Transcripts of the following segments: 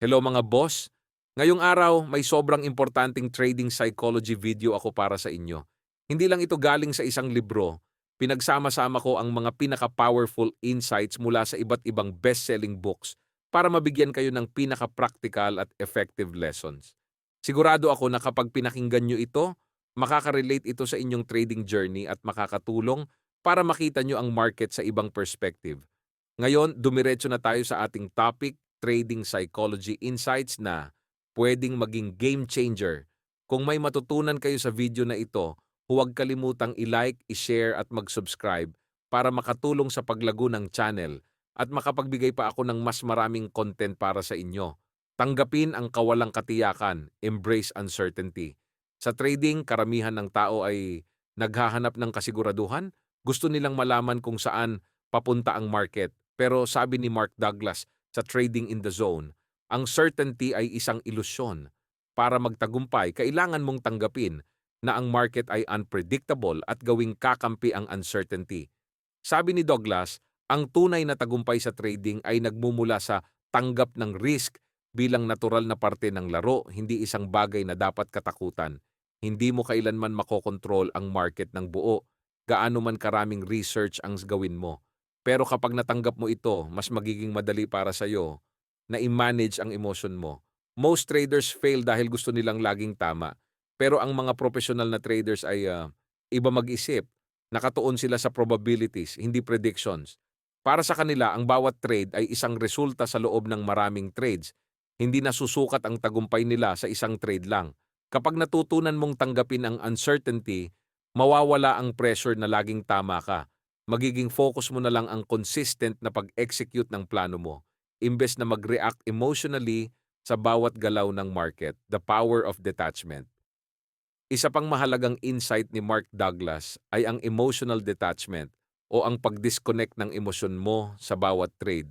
Hello mga boss! Ngayong araw, may sobrang importanting trading psychology video ako para sa inyo. Hindi lang ito galing sa isang libro. Pinagsama-sama ko ang mga pinaka-powerful insights mula sa iba't ibang best-selling books para mabigyan kayo ng pinaka-practical at effective lessons. Sigurado ako na kapag pinakinggan nyo ito, makaka-relate ito sa inyong trading journey at makakatulong para makita nyo ang market sa ibang perspective. Ngayon, dumiretso na tayo sa ating topic, trading psychology insights na pwedeng maging game changer. Kung may matutunan kayo sa video na ito, huwag kalimutang i-like, i-share at mag-subscribe para makatulong sa paglago ng channel at makapagbigay pa ako ng mas maraming content para sa inyo. Tanggapin ang kawalang katiyakan, embrace uncertainty. Sa trading, karamihan ng tao ay naghahanap ng kasiguraduhan. Gusto nilang malaman kung saan papunta ang market. Pero sabi ni Mark Douglas sa Trading in the Zone, ang certainty ay isang ilusyon. Para magtagumpay, kailangan mong tanggapin na ang market ay unpredictable at gawing kakampi ang uncertainty. Sabi ni Douglas, ang tunay na tagumpay sa trading ay nagmumula sa tanggap ng risk bilang natural na parte ng laro, hindi isang bagay na dapat katakutan. Hindi mo kailanman makokontrol ang market ng buo, gaano man karaming research ang gawin mo. Pero kapag natanggap mo ito, mas magiging madali para sa'yo na i-manage ang emotion mo. Most traders fail dahil gusto nilang laging tama. Pero ang mga professional na traders ay iba mag-isip. Nakatuon sila sa probabilities, hindi predictions. Para sa kanila, ang bawat trade ay isang resulta sa loob ng maraming trades. Hindi nasusukat ang tagumpay nila sa isang trade lang. Kapag natutunan mong tanggapin ang uncertainty, mawawala ang pressure na laging tama ka. Magiging focus mo na lang ang consistent na pag-execute ng plano mo, imbes na mag-react emotionally sa bawat galaw ng market, the power of detachment. Isa pang mahalagang insight ni Mark Douglas ay ang emotional detachment o ang pag-disconnect ng emosyon mo sa bawat trade.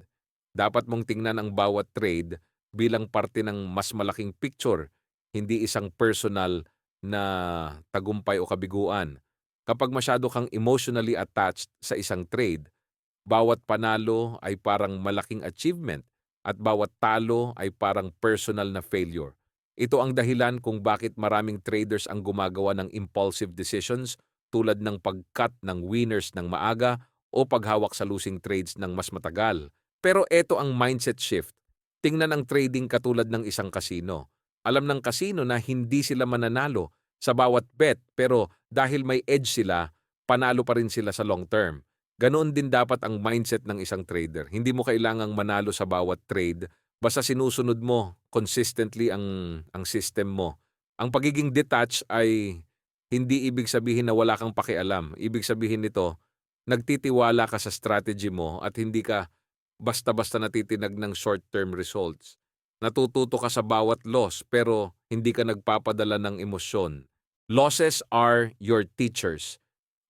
Dapat mong tingnan ang bawat trade bilang parte ng mas malaking picture, hindi isang personal na tagumpay o kabiguan. Kapag masyado kang emotionally attached sa isang trade, bawat panalo ay parang malaking achievement at bawat talo ay parang personal na failure. Ito ang dahilan kung bakit maraming traders ang gumagawa ng impulsive decisions tulad ng pag-cut ng winners ng maaga o paghawak sa losing trades ng mas matagal. Pero ito ang mindset shift. Tingnan ang trading katulad ng isang kasino. Alam ng kasino na hindi sila mananalo sa bawat bet, pero dahil may edge sila, panalo pa rin sila sa long term. Ganoon din dapat ang mindset ng isang trader. Hindi mo kailangang manalo sa bawat trade, basta sinusunod mo consistently ang system mo. Ang pagiging detached ay hindi ibig sabihin na wala kang pakialam. Ibig sabihin nito, nagtitiwala ka sa strategy mo at hindi ka basta-basta natitinag ng short-term results. Natututo ka sa bawat loss pero hindi ka nagpapadala ng emosyon. Losses are your teachers.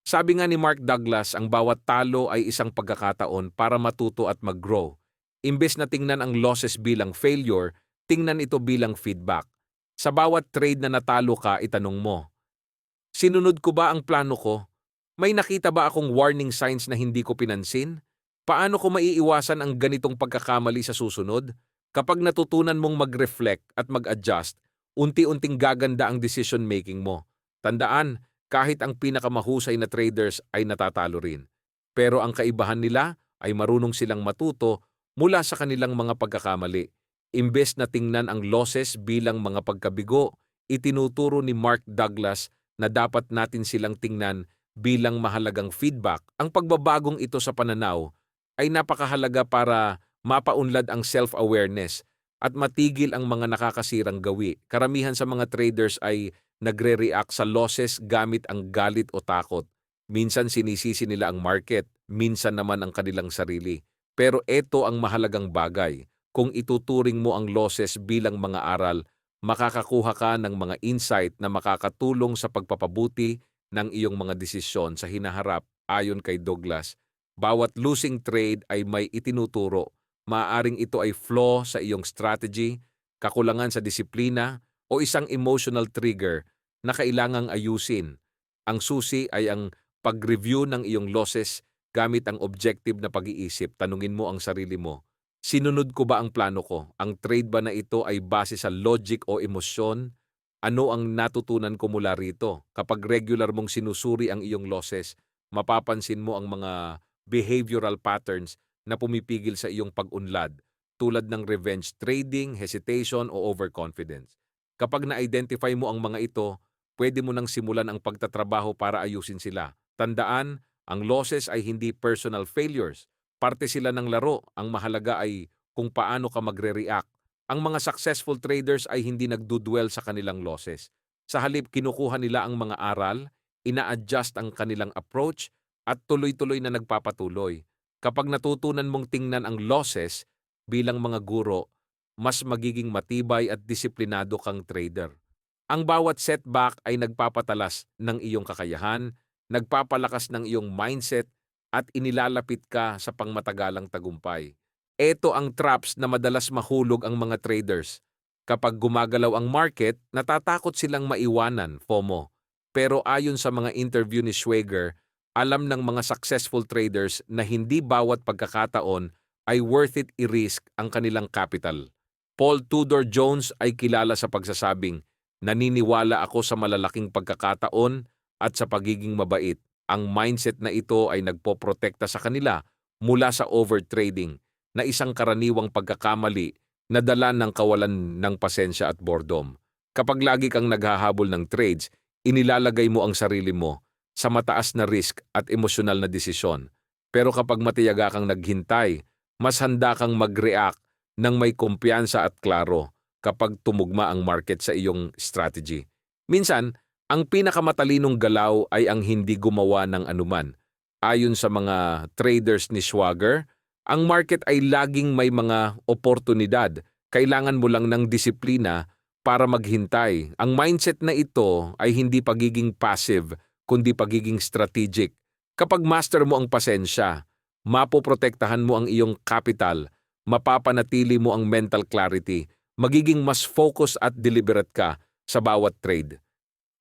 Sabi nga ni Mark Douglas, ang bawat talo ay isang pagkakataon para matuto at mag-grow. Imbes na tingnan ang losses bilang failure, tingnan ito bilang feedback. Sa bawat trade na natalo ka, itanong mo, sinunod ko ba ang plano ko? May nakita ba akong warning signs na hindi ko pinansin? Paano ko maiiwasan ang ganitong pagkakamali sa susunod? Kapag natutunan mong mag-reflect at mag-adjust, unti-unting gaganda ang decision making mo. Tandaan, kahit ang pinakamahusay na traders ay natatalo rin. Pero ang kaibahan nila ay marunong silang matuto mula sa kanilang mga pagkakamali. Imbes na tingnan ang losses bilang mga pagkabigo, itinuturo ni Mark Douglas na dapat natin silang tingnan bilang mahalagang feedback. Ang pagbabagong ito sa pananaw ay napakahalaga para mapaunlad ang self-awareness at matigil ang mga nakakasirang gawi. Karamihan sa mga traders ay nagre-react sa losses gamit ang galit o takot. Minsan sinisisi nila ang market, minsan naman ang kanilang sarili. Pero ito ang mahalagang bagay. Kung ituturing mo ang losses bilang mga aral, makakakuha ka ng mga insight na makakatulong sa pagpapabuti ng iyong mga desisyon sa hinaharap. Ayon kay Douglas, bawat losing trade ay may itinuturo. Maaaring ito ay flaw sa iyong strategy, kakulangan sa disiplina, o isang emotional trigger na kailangang ayusin. Ang susi ay ang pag-review ng iyong losses gamit ang objective na pag-iisip. Tanungin mo ang sarili mo, Sinunod ko ba ang plano ko? Ang trade ba na ito ay base sa logic o emosyon? Ano ang natutunan ko mula rito? Kapag regular mong sinusuri ang iyong losses, mapapansin mo ang mga behavioral patterns na pumipigil sa iyong pag-unlad, tulad ng revenge trading, hesitation o overconfidence. Kapag na-identify mo ang mga ito, pwede mo nang simulan ang pagtatrabaho para ayusin sila. Tandaan, ang losses ay hindi personal failures. Parte sila ng laro. Ang mahalaga ay kung paano ka magre-react. Ang mga successful traders ay hindi nagdudwell sa kanilang losses. Sa halip, kinukuha nila ang mga aral, ina-adjust ang kanilang approach, at tuloy-tuloy na nagpapatuloy. Kapag natutunan mong tingnan ang losses bilang mga guro, mas magiging matibay at disiplinado kang trader. Ang bawat setback ay nagpapatalas ng iyong kakayahan, nagpapalakas ng iyong mindset, at inilalapit ka sa pangmatagalang tagumpay. Ito ang traps na madalas mahulog ang mga traders. Kapag gumagalaw ang market, natatakot silang maiwanan, FOMO. Pero ayon sa mga interview ni Schwager, alam ng mga successful traders na hindi bawat pagkakataon ay worth it i-risk ang kanilang capital. Paul Tudor Jones ay kilala sa pagsasabing, "Naniniwala ako sa malalaking pagkakataon at sa pagiging mabait. Ang mindset na ito ay nagpoprotekta sa kanila mula sa overtrading na isang karaniwang pagkakamali na dala ng kawalan ng pasensya at boredom. Kapag lagi kang naghahabol ng trades, inilalagay mo ang sarili mo sa mataas na risk at emosyonal na desisyon. Pero kapag matiyaga kang naghintay, mas handa kang mag-react ng may kumpiyansa at klaro kapag tumugma ang market sa iyong strategy. Minsan, ang pinakamatalinong galaw ay ang hindi gumawa ng anuman. Ayon sa mga traders ni Schwager, ang market ay laging may mga oportunidad. Kailangan mo lang ng disiplina para maghintay. Ang mindset na ito ay hindi pagiging passive, kundi pagiging strategic. Kapag master mo ang pasensya, mapoprotektahan mo ang iyong capital, mapapanatili mo ang mental clarity, magiging mas focus at deliberate ka sa bawat trade.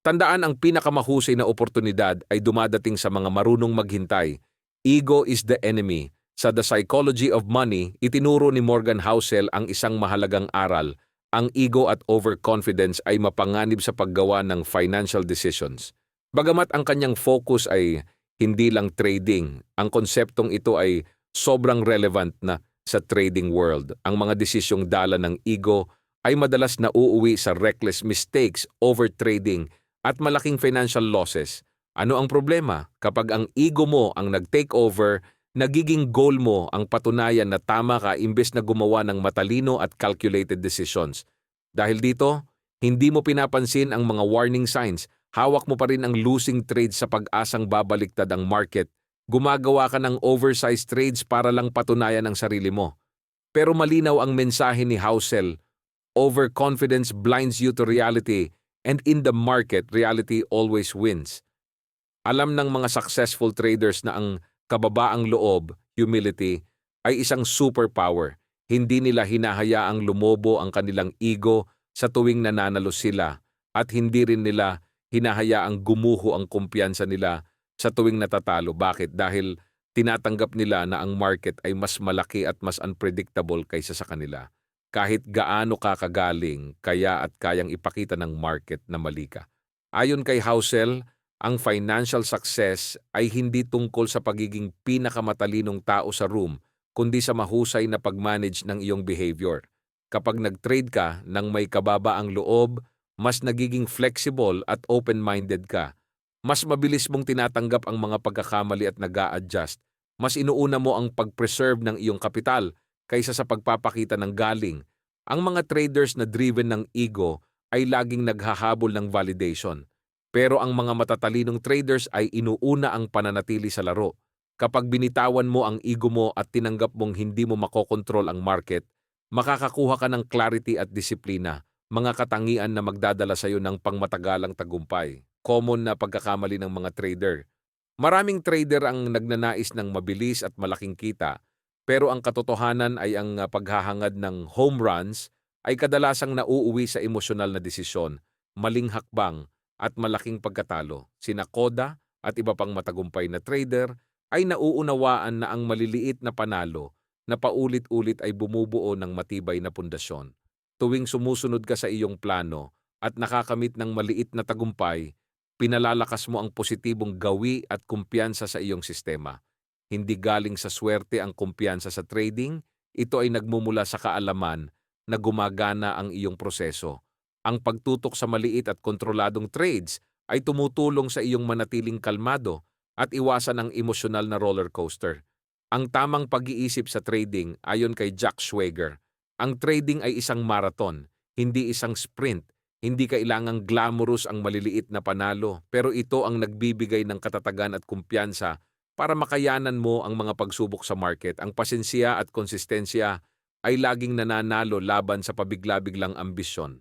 Tandaan, ang pinakamahusay na oportunidad ay dumadating sa mga marunong maghintay. Ego is the enemy. Sa The Psychology of Money, itinuro ni Morgan Housel ang isang mahalagang aral. Ang ego at overconfidence ay mapanganib sa paggawa ng financial decisions. Bagamat ang kanyang focus ay hindi lang trading, ang konseptong ito ay sobrang relevant na sa trading world. Ang mga desisyong dala ng ego ay madalas nauuwi sa reckless mistakes, overtrading, at malaking financial losses. Ano ang problema? Kapag ang ego mo ang nag-take over, nagiging goal mo ang patunayan na tama ka imbes na gumawa ng matalino at calculated decisions. Dahil dito, hindi mo pinapansin ang mga warning signs, hawak mo pa rin ang losing trades sa pag-asang babaliktad ang market, gumagawa ka ng oversized trades para lang patunayan ang sarili mo. Pero malinaw ang mensahe ni Housel, overconfidence blinds you to reality, and in the market, reality always wins. Alam ng mga successful traders na ang kababaang loob, humility, ay isang superpower. Hindi nila hinahayaang lumobo ang kanilang ego sa tuwing nananalo sila, at hindi rin nila hinahayaang gumuho ang kumpiyansa nila sa tuwing natatalo. Bakit? Dahil tinatanggap nila na ang market ay mas malaki at mas unpredictable kaysa sa kanila. Kahit gaano ka kagaling, kaya at kayang ipakita ng market na mali ka. Ayon kay Housel, ang financial success ay hindi tungkol sa pagiging pinakamatalinong tao sa room, kundi sa mahusay na pag-manage ng iyong behavior. Kapag nag-trade ka ng may kababaang loob, mas nagiging flexible at open-minded ka. Mas mabilis mong tinatanggap ang mga pagkakamali at nag-a-adjust. Mas inuuna mo ang pag-preserve ng iyong kapital kaysa sa pagpapakita ng galing. Ang mga traders na driven ng ego ay laging naghahabol ng validation. Pero ang mga matatalinong traders ay inuuna ang pananatili sa laro. Kapag binitawan mo ang ego mo at tinanggap mong hindi mo makokontrol ang market, makakakuha ka ng clarity at disiplina, mga katangian na magdadala sa iyo ng pangmatagalang tagumpay. Common na pagkakamali ng mga trader. Maraming trader ang nagnanais ng mabilis at malaking kita, pero ang katotohanan ay ang paghahangad ng home runs ay kadalasang nauuwi sa emosyonal na desisyon, maling hakbang, at malaking pagkatalo. Sina Koda at iba pang matagumpay na trader ay nauunawaan na ang maliliit na panalo na paulit-ulit ay bumubuo ng matibay na pundasyon. Tuwing sumusunod ka sa iyong plano at nakakamit ng maliit na tagumpay, pinalalakas mo ang positibong gawi at kumpiyansa sa iyong sistema. Hindi galing sa swerte ang kumpiyansa sa trading, ito ay nagmumula sa kaalaman na gumagana ang iyong proseso. Ang pagtutok sa maliit at kontroladong trades ay tumutulong sa iyong manatiling kalmado at iwasan ang emosyonal na roller coaster. Ang tamang pag-iisip sa trading ayon kay Jack Schwager, ang trading ay isang marathon, hindi isang sprint. Hindi kailangang glamorous ang maliliit na panalo, pero ito ang nagbibigay ng katatagan at kumpiyansa para makayanan mo ang mga pagsubok sa market. Ang pasensya at konsistensya ay laging nananalo laban sa pabigla-biglang ambisyon.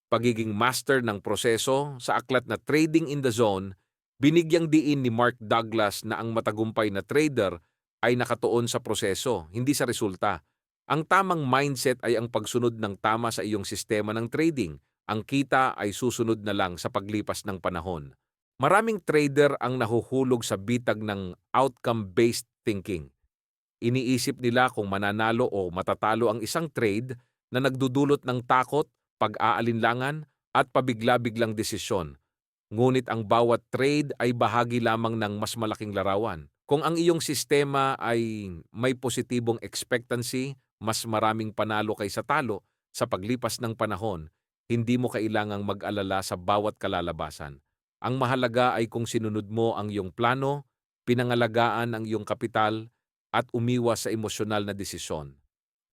Pagiging master ng proseso sa aklat na Trading in the Zone, binigyang diin ni Mark Douglas na ang matagumpay na trader ay nakatuon sa proseso, hindi sa resulta. Ang tamang mindset ay ang pagsunod ng tama sa iyong sistema ng trading. Ang kita ay susunod na lang sa paglipas ng panahon. Maraming trader ang nahuhulog sa bitag ng outcome-based thinking. Iniisip nila kung mananalo o matatalo ang isang trade na nagdudulot ng takot, pag-aalinlangan at pabigla-biglang desisyon. Ngunit ang bawat trade ay bahagi lamang ng mas malaking larawan. Kung ang iyong sistema ay may positibong expectancy, mas maraming panalo kaysa talo sa paglipas ng panahon, hindi mo kailangang mag-alala sa bawat kalalabasan. Ang mahalaga ay kung sinunod mo ang iyong plano, pinangalagaan ang iyong kapital, at umiwas sa emosyonal na desisyon.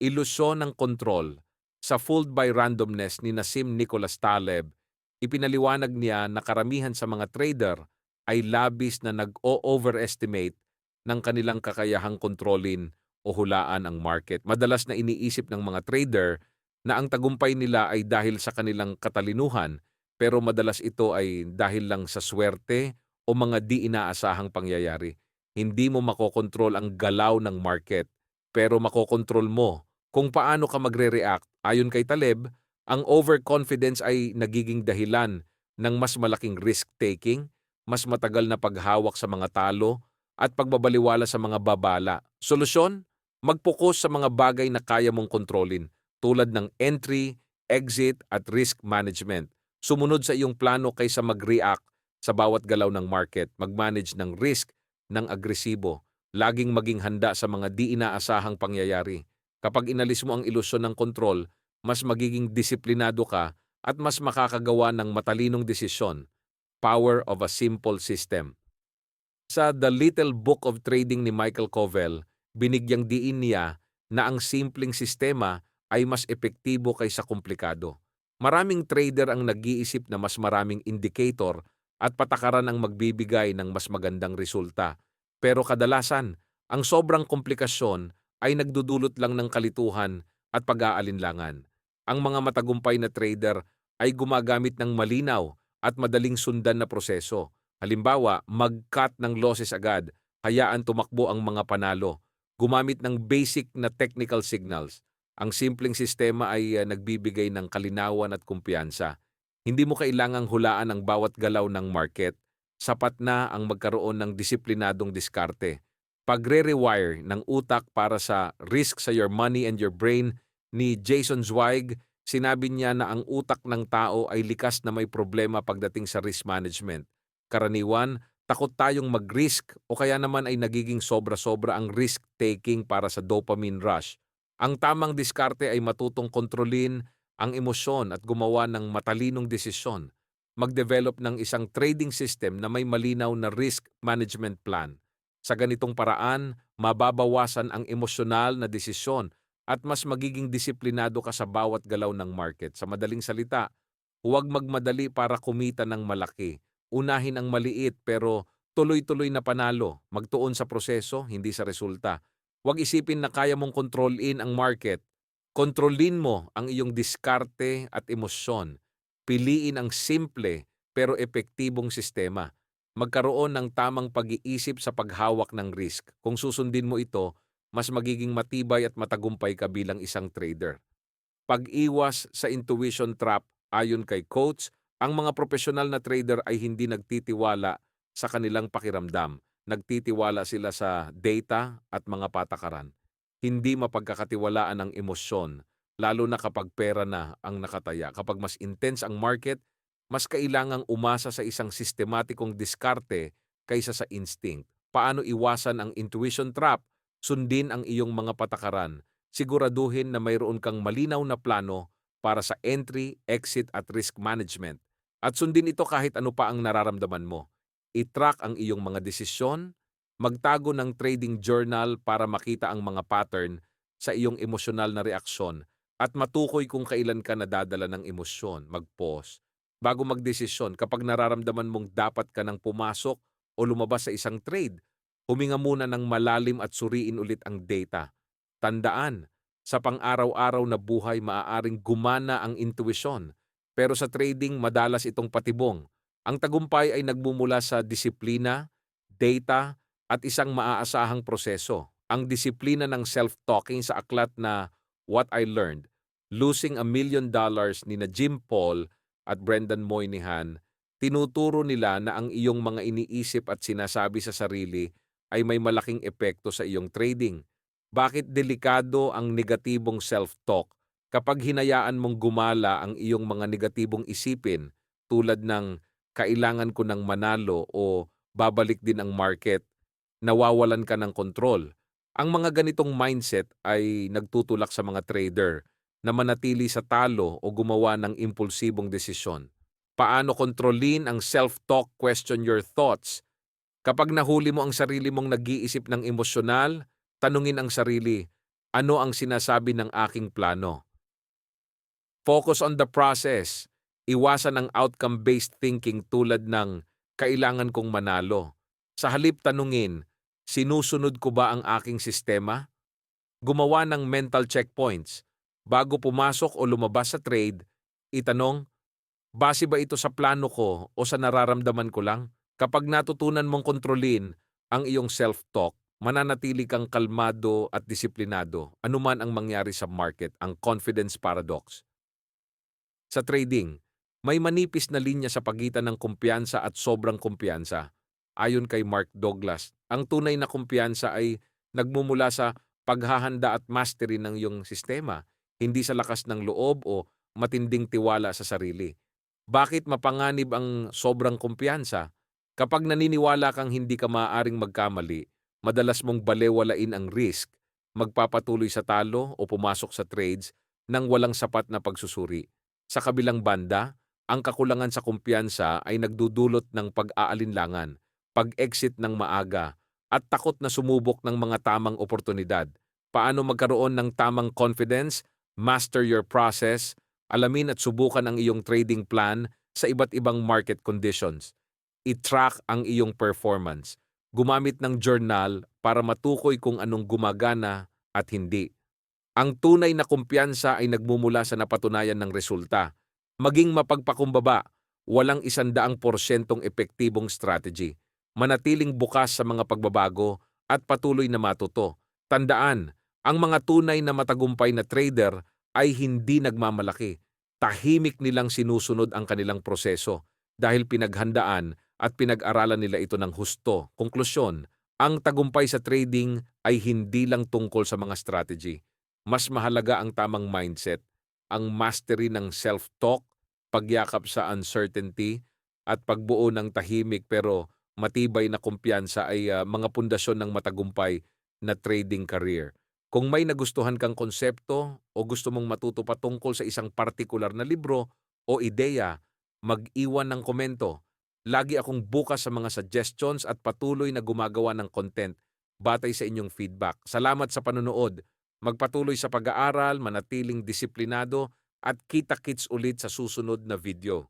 Ilusyon ng kontrol. Sa Fooled by Randomness ni Nassim Nicholas Taleb, ipinaliwanag niya na karamihan sa mga trader ay labis na nag-o-overestimate ng kanilang kakayahang kontrolin o hulaan ang market. Madalas na iniisip ng mga trader na ang tagumpay nila ay dahil sa kanilang katalinuhan, pero madalas ito ay dahil lang sa swerte o mga di inaasahang pangyayari. Hindi mo makokontrol ang galaw ng market, pero makokontrol mo kung paano ka magre-react. Ayon kay Taleb, ang overconfidence ay nagiging dahilan ng mas malaking risk-taking, mas matagal na paghawak sa mga talo, at pagbabaliwala sa mga babala. Solusyon? Mag-focus sa mga bagay na kaya mong kontrolin, tulad ng entry, exit, at risk management. Sumunod sa iyong plano kaysa mag-react sa bawat galaw ng market, mag-manage ng risk ng agresibo, laging maging handa sa mga di inaasahang pangyayari. Kapag inalis mo ang ilusyon ng kontrol, mas magiging disiplinado ka at mas makakagawa ng matalinong desisyon. Power of a simple system. Sa The Little Book of Trading ni Michael Covell, binigyang diin niya na ang simpleng sistema ay mas epektibo kaysa komplikado. Maraming trader ang nag-iisip na mas maraming indicator at patakaran ang magbibigay ng mas magandang resulta. Pero kadalasan, ang sobrang komplikasyon ay nagdudulot lang ng kalituhan at pag-aalinlangan. Ang mga matagumpay na trader ay gumagamit ng malinaw at madaling sundan na proseso. Halimbawa, mag-cut ng losses agad, hayaan tumakbo ang mga panalo, gumamit ng basic na technical signals. Ang simpleng sistema ay nagbibigay ng kalinawan at kumpiyansa. Hindi mo kailangang hulaan ang bawat galaw ng market. Sapat na ang magkaroon ng disiplinadong diskarte. Pagre-rewire ng utak para sa Risk sa Your Money and Your Brain ni Jason Zweig, sinabi niya na ang utak ng tao ay likas na may problema pagdating sa risk management. Karaniwan, takot tayong mag-risk o kaya naman ay nagiging sobra-sobra ang risk-taking para sa dopamine rush. Ang tamang diskarte ay matutong kontrolin ang emosyon at gumawa ng matalinong desisyon. Mag-develop ng isang trading system na may malinaw na risk management plan. Sa ganitong paraan, mababawasan ang emosyonal na desisyon at mas magiging disiplinado ka sa bawat galaw ng market. Sa madaling salita, huwag magmadali para kumita ng malaki. Unahin ang maliit pero tuloy-tuloy na panalo. Magtuon sa proseso, hindi sa resulta. Huwag isipin na kaya mong kontrolin ang market. Kontrolin mo ang iyong diskarte at emosyon. Piliin ang simple pero epektibong sistema. Magkaroon ng tamang pag-iisip sa paghawak ng risk. Kung susundin mo ito, mas magiging matibay at matagumpay ka bilang isang trader. Pag-iwas sa intuition trap. Ayon kay Coates, ang mga profesional na trader ay hindi nagtitiwala sa kanilang pakiramdam. Nagtitiwala sila sa data at mga patakaran. Hindi mapagkakatiwalaan ang emosyon, lalo na kapag pera na ang nakataya. Kapag mas intense ang market, mas kailangang umasa sa isang sistematikong diskarte kaysa sa instinct. Paano iwasan ang intuition trap? Sundin ang iyong mga patakaran. Siguraduhin na mayroon kang malinaw na plano para sa entry, exit at risk management. At sundin ito kahit ano pa ang nararamdaman mo. I-track ang iyong mga desisyon, magtago ng trading journal para makita ang mga pattern sa iyong emosyonal na reaksyon at matukoy kung kailan ka nadadala ng emosyon. Mag-pause bago magdesisyon. Kapag nararamdaman mong dapat ka nang pumasok o lumabas sa isang trade, huminga muna ng malalim at suriin ulit ang data. Tandaan, sa pang-araw-araw na buhay maaaring gumana ang intuisyon, pero sa trading madalas itong patibong. Ang tagumpay ay nagmumula sa disiplina, data, at isang maaasahang proseso. Ang disiplina ng self-talking sa aklat na What I Learned, Losing $1,000,000 ni na Jim Paul at Brendan Moynihan, tinuturo nila na ang iyong mga iniisip at sinasabi sa sarili ay may malaking epekto sa iyong trading. Bakit delikado ang negatibong self-talk? Kapag hinayaan mong gumala ang iyong mga negatibong isipin tulad ng kailangan ko ng manalo o babalik din ang market, nawawalan ka ng kontrol. Ang mga ganitong mindset ay nagtutulak sa mga trader na manatili sa talo o gumawa ng impulsibong desisyon. Paano kontrolin ang self-talk? Question your thoughts. Kapag nahuli mo ang sarili mong nag-iisip ng emosyonal, tanungin ang sarili, ano ang sinasabi ng aking plano? Focus on the process. Iwasan ang outcome-based thinking tulad ng kailangan kong manalo. Sa halip tanungin, sinusunod ko ba ang aking sistema? Gumawa ng mental checkpoints. Bago pumasok o lumabas sa trade, itanong, base ba ito sa plano ko o sa nararamdaman ko lang? Kapag natutunan mong kontrolin ang iyong self-talk, mananatili kang kalmado at disiplinado, anuman ang mangyari sa market, ang confidence paradox. Sa trading, may manipis na linya sa pagitan ng kumpiyansa at sobrang kumpiyansa. Ayon kay Mark Douglas, ang tunay na kumpiyansa ay nagmumula sa paghahanda at mastery ng iyong sistema, hindi sa lakas ng loob o matinding tiwala sa sarili. Bakit mapanganib ang sobrang kumpiyansa? Kapag naniniwala kang hindi ka maaaring magkamali, madalas mong balewalain ang risk, magpapatuloy sa talo o pumasok sa trades nang walang sapat na pagsusuri. Sa kabilang banda, ang kakulangan sa kumpiyansa ay nagdudulot ng pag-aalinlangan, pag-exit ng maaga, at takot na sumubok ng mga tamang oportunidad. Paano magkaroon ng tamang confidence? Master your process, alamin at subukan ang iyong trading plan sa iba't ibang market conditions. I-track ang iyong performance. Gumamit ng journal para matukoy kung anong gumagana at hindi. Ang tunay na kumpiyansa ay nagmumula sa napatunayan ng resulta. Maging mapagpakumbaba, walang 100% epektibong strategy. Manatiling bukas sa mga pagbabago at patuloy na matuto. Tandaan, ang mga tunay na matagumpay na trader ay hindi nagmamalaki. Tahimik nilang sinusunod ang kanilang proseso dahil pinaghandaan at pinag-aralan nila ito ng husto. Konklusyon, ang tagumpay sa trading ay hindi lang tungkol sa mga strategy. Mas mahalaga ang tamang mindset, ang mastery ng self-talk, pagyakap sa uncertainty, at pagbuo ng tahimik pero matibay na kumpiyansa ay mga pundasyon ng matagumpay na trading career. Kung may nagustuhan kang konsepto o gusto mong matuto pa tungkol sa isang partikular na libro o ideya, mag-iwan ng komento. Lagi akong bukas sa mga suggestions at patuloy na gumagawa ng content batay sa inyong feedback. Salamat sa panonood. Magpatuloy sa pag-aaral, manatiling disiplinado at kita-kits ulit sa susunod na video.